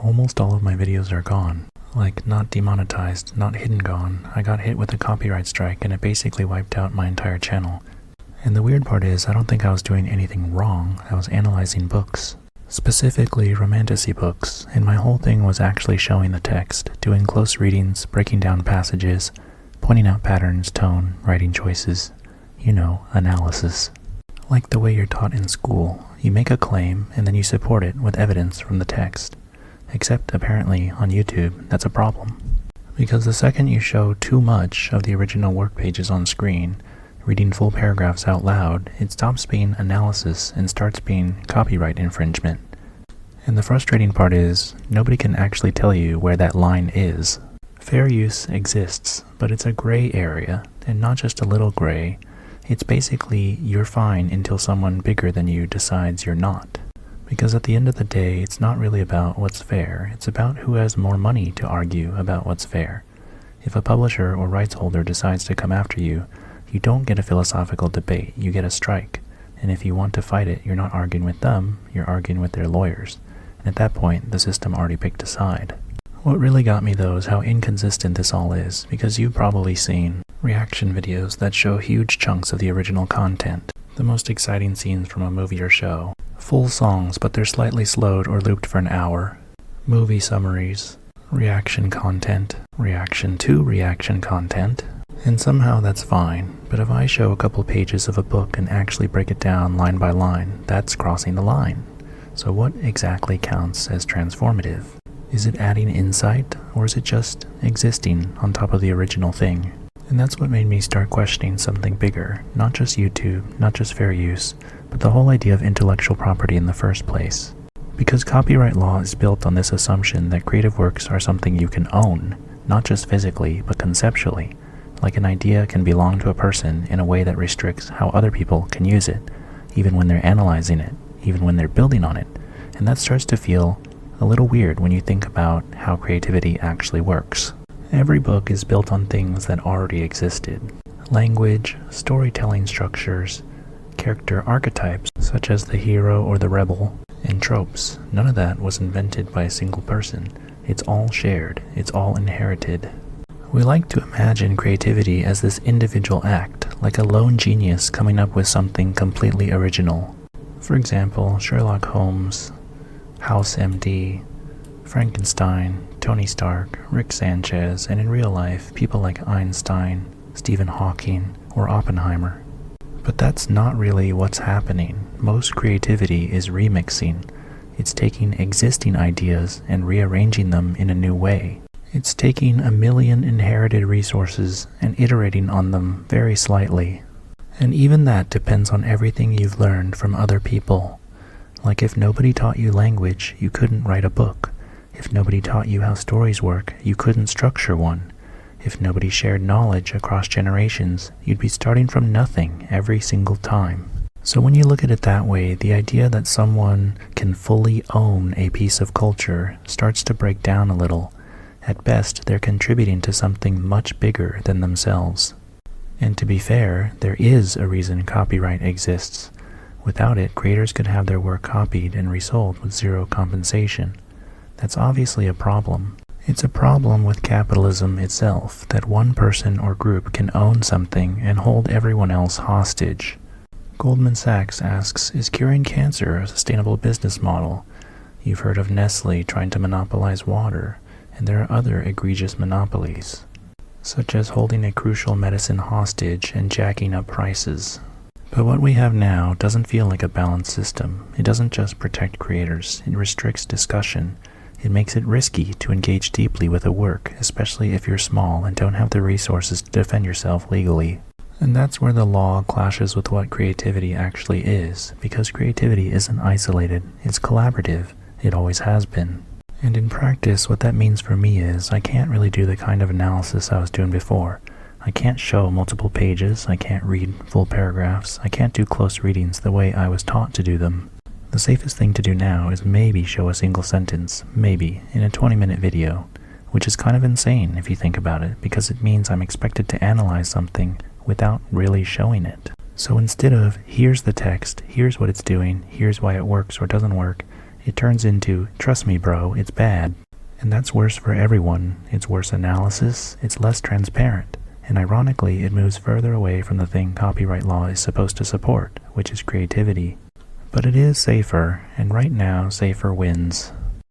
Almost all of my videos are gone. Like, not demonetized, not hidden gone. I got hit with a copyright strike and it basically wiped out my entire channel. And the weird part is, I don't think I was doing anything wrong. I was analyzing books. Specifically, romantasy books, and my whole thing was actually showing the text, doing close readings, breaking down passages, pointing out patterns, tone, writing choices. You know, analysis. Like the way you're taught in school. You make a claim, and then you support it with evidence from the text. Except, apparently, on YouTube, that's a problem. Because the second you show too much of the original work pages on screen, reading full paragraphs out loud, it stops being analysis and starts being copyright infringement. And the frustrating part is, nobody can actually tell you where that line is. Fair use exists, but it's a gray area, and not just a little gray. It's basically, you're fine until someone bigger than you decides you're not. Because at the end of the day, it's not really about what's fair, it's about who has more money to argue about what's fair. If a publisher or rights holder decides to come after you, you don't get a philosophical debate, you get a strike. And if you want to fight it, you're not arguing with them, you're arguing with their lawyers. And at that point, the system already picked a side. What really got me though is how inconsistent this all is, because you've probably seen reaction videos that show huge chunks of the original content, the most exciting scenes from a movie or show, full songs but they're slightly slowed or looped for an hour, movie summaries, reaction content, reaction to reaction content, and somehow that's fine. But if I show a couple pages of a book and actually break it down line by line, that's crossing the line. So what exactly counts as transformative? Is it adding insight, or is it just existing on top of the original thing? And that's what made me start questioning something bigger, not just YouTube, not just fair use, but the whole idea of intellectual property in the first place. Because copyright law is built on this assumption that creative works are something you can own, not just physically, but conceptually. Like an idea can belong to a person in a way that restricts how other people can use it, even when they're analyzing it, even when they're building on it. And that starts to feel a little weird when you think about how creativity actually works. Every book is built on things that already existed. Language, storytelling structures, character archetypes, such as the hero or the rebel, and tropes. None of that was invented by a single person. It's all shared. It's all inherited. We like to imagine creativity as this individual act, like a lone genius coming up with something completely original. For example, Sherlock Holmes, House MD, Frankenstein, Tony Stark, Rick Sanchez, and in real life, people like Einstein, Stephen Hawking, or Oppenheimer. But that's not really what's happening. Most creativity is remixing. It's taking existing ideas and rearranging them in a new way. It's taking a million inherited resources and iterating on them very slightly. And even that depends on everything you've learned from other people. Like if nobody taught you language, you couldn't write a book. If nobody taught you how stories work, you couldn't structure one. If nobody shared knowledge across generations, you'd be starting from nothing every single time. So when you look at it that way, the idea that someone can fully own a piece of culture starts to break down a little. At best, they're contributing to something much bigger than themselves. And to be fair, there is a reason copyright exists. Without it, creators could have their work copied and resold with zero compensation. That's obviously a problem. It's a problem with capitalism itself, that one person or group can own something and hold everyone else hostage. Goldman Sachs asks, is curing cancer a sustainable business model? You've heard of Nestle trying to monopolize water, and there are other egregious monopolies, such as holding a crucial medicine hostage and jacking up prices. But what we have now doesn't feel like a balanced system. It doesn't just protect creators, it restricts discussion. It makes it risky to engage deeply with a work, especially if you're small and don't have the resources to defend yourself legally. And that's where the law clashes with what creativity actually is, because creativity isn't isolated, it's collaborative. It always has been. And in practice, what that means for me is I can't really do the kind of analysis I was doing before. I can't show multiple pages, I can't read full paragraphs, I can't do close readings the way I was taught to do them. The safest thing to do now is maybe show a single sentence, maybe, in a 20-minute video, which is kind of insane if you think about it, because it means I'm expected to analyze something without really showing it. So instead of, here's the text, here's what it's doing, here's why it works or doesn't work, it turns into, trust me bro, it's bad. And that's worse for everyone. It's worse analysis, it's less transparent, and ironically it moves further away from the thing copyright law is supposed to support, which is creativity. But it is safer, and right now safer wins.